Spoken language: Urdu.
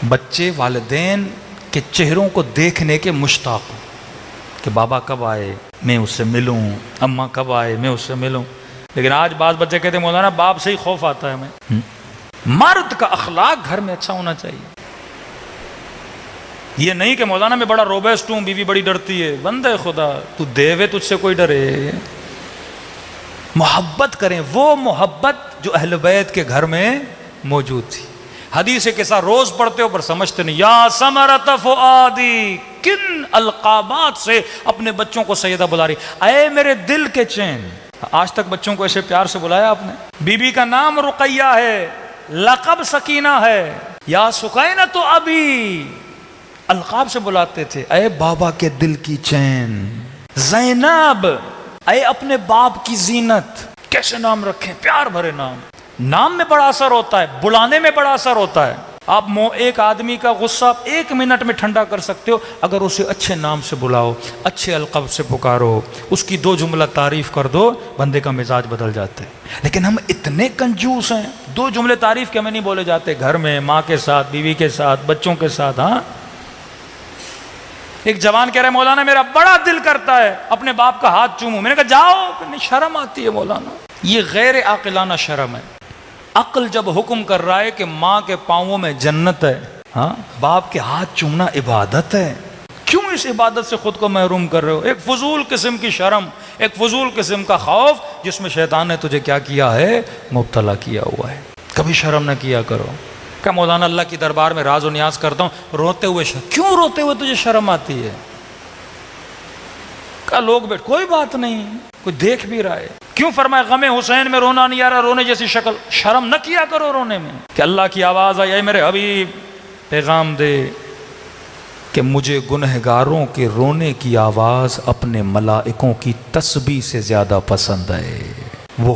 بچے والدین کے چہروں کو دیکھنے کے مشتاق ہوں کہ بابا کب آئے میں اس سے ملوں، اماں کب آئے میں اس سے ملوں. لیکن آج بعض بچے کہتے ہیں مولانا باپ سے ہی خوف آتا ہے ہمیں. مرد کا اخلاق گھر میں اچھا ہونا چاہیے. یہ نہیں کہ مولانا میں بڑا روبسٹ ہوں، بیوی بڑی ڈرتی ہے. بندے خدا تو دیوے تجھ سے کوئی ڈرے. محبت کریں، وہ محبت جو اہل بیت کے گھر میں موجود تھی. حدیث کے ساتھ روز پڑھتے ہو پر سمجھتے نہیں. یا ثمرۃ فؤادی، کن القابات سے اپنے بچوں کو سیدہ بلا رہی. اے میرے دل کے چین. آج تک بچوں کو ایسے پیار سے بلایا آپ نے؟ بی بی کا نام رقیہ ہے، لقب سکینہ ہے. یا سکینہ تو ابھی القاب سے بلاتے تھے. اے بابا کے دل کی چین. زینب، اے اپنے باپ کی زینت. کیسے نام رکھیں، پیار بھرے نام. نام میں بڑا اثر ہوتا ہے، بلانے میں بڑا اثر ہوتا ہے. آپ ایک آدمی کا غصہ 1 منٹ میں ٹھنڈا کر سکتے ہو اگر اسے اچھے نام سے بلاؤ، اچھے القاب سے پکارو، اس کی 2 جملہ تعریف کر دو، بندے کا مزاج بدل جاتا ہے. لیکن ہم اتنے کنجوس ہیں، 2 جملے تعریف کے ہمیں نہیں بولے جاتے. گھر میں ماں کے ساتھ، بیوی کے ساتھ، بچوں کے ساتھ. ہاں، ایک جوان کہہ رہے مولانا میرا بڑا دل کرتا ہے اپنے باپ کا ہاتھ چوموں. میں نے کہا جاؤ، شرم آتی ہے مولانا. یہ غیر عاقلانہ شرم ہے. عقل جب حکم کر رہا ہے کہ ماں کے پاؤں میں جنت ہے، ہاں، باپ کے ہاتھ چومنا عبادت ہے، کیوں اس عبادت سے خود کو محروم کر رہے ہو؟ ایک فضول قسم کی شرم، ایک فضول قسم کا خوف جس میں شیطان نے تجھے کیا کیا ہے؟ مبتلا کیا ہوا ہے. کبھی شرم نہ کیا کرو. کہ مولانا اللہ کی دربار میں راز و نیاز کرتا ہوں روتے ہوئے کیوں روتے ہوئے تجھے شرم آتی ہے؟ کہ لوگ بیٹھ، کوئی بات نہیں، کوئی دیکھ بھی رہا ہے. کیوں فرمایا غم حسین میں رونا نہیں آ رہا، رونے جیسی شکل؟ شرم نہ کیا کرو رونے میں. کہ اللہ کی آواز آئی، اے میرے حبیب پیغام دے کہ مجھے گنہگاروں کے رونے کی آواز اپنے ملائکوں کی تسبیح سے زیادہ پسند ہے.